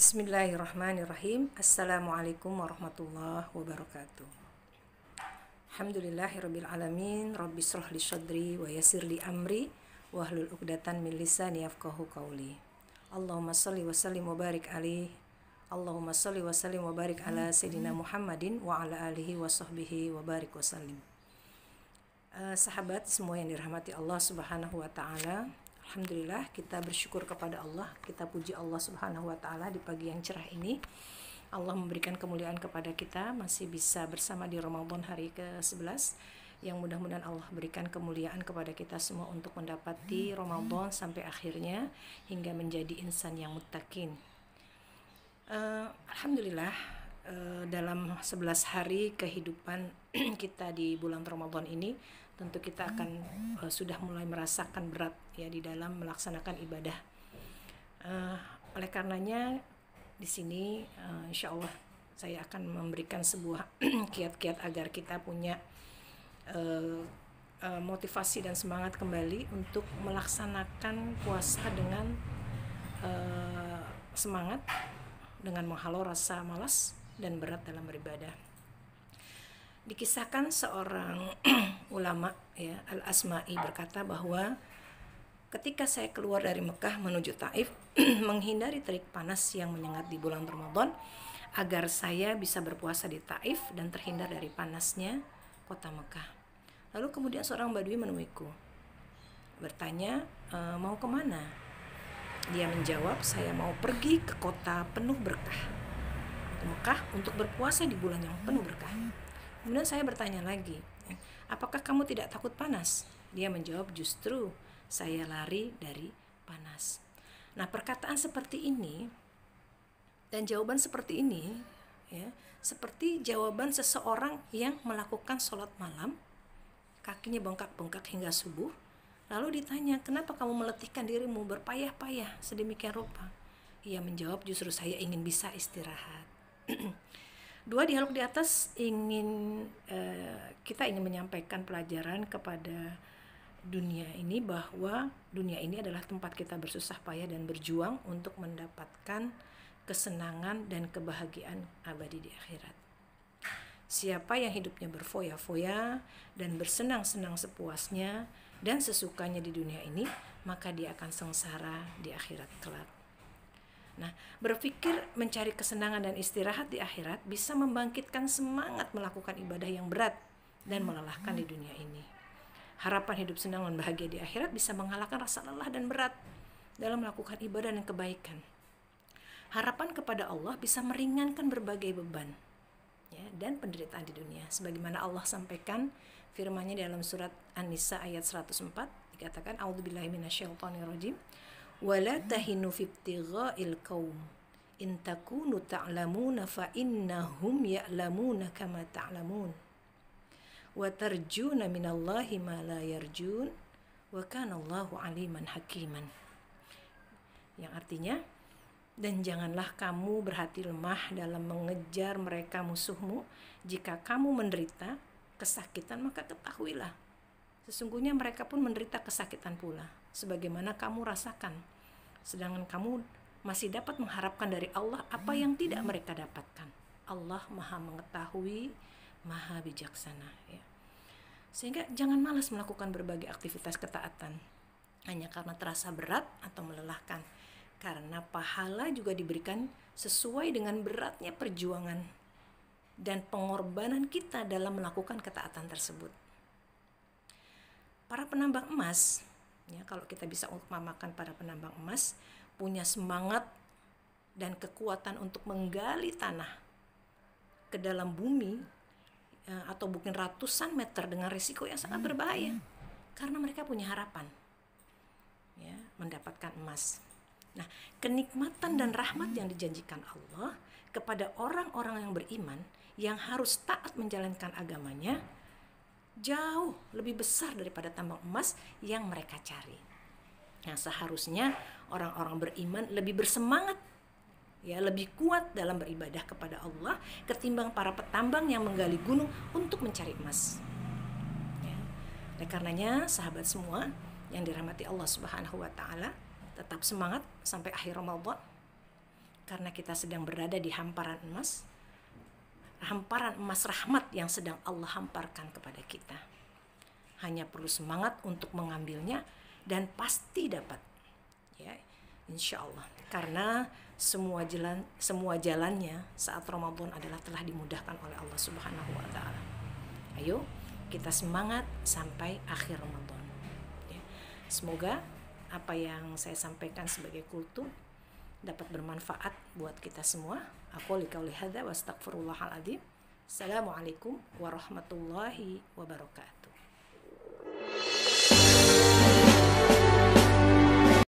Bismillahirrahmanirrahim. Assalamualaikum warahmatullahi wabarakatuh. Alhamdulillahirabbil alamin. Rabbi shrah li sadri wa yassir li amri wahlul 'uqdatam min lisani yafqahu qawli. Allahumma shalli wa sallim wa barik alaihi. Allahumma shalli wa sallim wa barik ala sayyidina Muhammadin wa ala alihi wa sahbihi wa barik wa sallim. Sahabat semua yang dirahmati Allah Subhanahu wa taala, alhamdulillah kita bersyukur kepada Allah, kita puji Allah Subhanahu wa taala di pagi yang cerah ini. Allah memberikan kemuliaan kepada kita, masih bisa bersama di Ramadan hari ke-11, yang mudah-mudahan Allah berikan kemuliaan kepada kita semua untuk mendapati Ramadan sampai akhirnya hingga menjadi insan yang muttaqin. Alhamdulillah, dalam 11 hari kehidupan kita di bulan Ramadan ini, tentu kita akan sudah mulai merasakan berat ya di dalam melaksanakan ibadah. Oleh karenanya di sini insya Allah saya akan memberikan sebuah kiat-kiat agar kita punya motivasi dan semangat kembali untuk melaksanakan puasa dengan semangat, dengan menghalau rasa malas dan berat dalam beribadah. Dikisahkan seorang ulama ya, Al-Asma'i berkata bahwa ketika saya keluar dari Mekah menuju Taif menghindari terik panas yang menyengat di bulan Ramadan agar saya bisa berpuasa di Taif dan terhindar dari panasnya kota Mekah. Lalu kemudian seorang Badui menemuiku, bertanya, mau kemana? Dia menjawab, saya mau pergi ke kota penuh berkah, Mekah, untuk berpuasa di bulan yang penuh berkah. Kemudian saya bertanya lagi, apakah kamu tidak takut panas? Dia menjawab, justru saya lari dari panas. Nah, perkataan seperti ini dan jawaban seperti ini ya, seperti jawaban seseorang yang melakukan sholat malam, kakinya bengkak-bengkak hingga subuh, lalu ditanya, kenapa kamu meletihkan dirimu berpayah-payah sedemikian rupa? Ia menjawab, justru saya ingin bisa istirahat. Dua dialog di atas kita ingin menyampaikan pelajaran kepada dunia ini bahwa dunia ini adalah tempat kita bersusah payah dan berjuang untuk mendapatkan kesenangan dan kebahagiaan abadi di akhirat. Siapa yang hidupnya berfoya-foya dan bersenang-senang sepuasnya dan sesukanya di dunia ini, maka dia akan sengsara di akhirat kelak. Nah, berpikir mencari kesenangan dan istirahat di akhirat bisa membangkitkan semangat melakukan ibadah yang berat dan melelahkan di dunia ini. Harapan hidup senang dan bahagia di akhirat bisa mengalahkan rasa lelah dan berat dalam melakukan ibadah dan kebaikan. Harapan kepada Allah bisa meringankan berbagai beban ya, dan penderitaan di dunia. Sebagaimana Allah sampaikan firman-Nya dalam surat An-Nisa ayat 104, dikatakan, A'udzubillahi minasyaitonirrajim. Wala tahinu fi ibtigha'il qaum in takunu ta'lamuna fa innahum ya'lamuna kama ta'lamun wa tarjuna minallahi ma la yarjun wa kana Allahu aliman hakiman. Yang artinya, dan janganlah kamu berhati lemah dalam mengejar mereka musuhmu. Jika kamu menderita kesakitan, maka ketahuilah sesungguhnya mereka pun menderita kesakitan pula, sebagaimana kamu rasakan. Sedangkan kamu masih dapat mengharapkan dari Allah apa yang tidak mereka dapatkan. Allah Maha mengetahui, Maha bijaksana ya. Sehingga jangan malas melakukan berbagai aktivitas ketaatan hanya karena terasa berat atau melelahkan. Karena pahala juga diberikan sesuai dengan beratnya perjuangan dan pengorbanan kita dalam melakukan ketaatan tersebut. Para penambang emas, ya, kalau kita bisa umpamakan para penambang emas, punya semangat dan kekuatan untuk menggali tanah ke dalam bumi atau mungkin ratusan meter dengan risiko yang sangat berbahaya, karena mereka punya harapan ya, mendapatkan emas. Nah, kenikmatan dan rahmat yang dijanjikan Allah kepada orang-orang yang beriman yang harus taat menjalankan agamanya jauh lebih besar daripada tambang emas yang mereka cari. Nah, seharusnya orang-orang beriman lebih bersemangat ya, lebih kuat dalam beribadah kepada Allah ketimbang para petambang yang menggali gunung untuk mencari emas ya. Oleh karenanya sahabat semua yang dirahmati Allah Subhanahu wa taala, tetap semangat sampai akhir Ramadan, karena kita sedang berada di hamparan emas rahmat yang sedang Allah hamparkan kepada kita. Hanya perlu semangat untuk mengambilnya dan pasti dapat, ya, insya Allah. Karena semua jalannya saat Ramadan adalah telah dimudahkan oleh Allah Subhanahu wa taala. Ayo kita semangat sampai akhir Ramadan. Ya. Semoga apa yang saya sampaikan sebagai kultum dapat bermanfaat buat kita semua. Aku qouli hadza wa astaghfirullahal adzim. Assalamualaikum warahmatullahi wabarakatuh.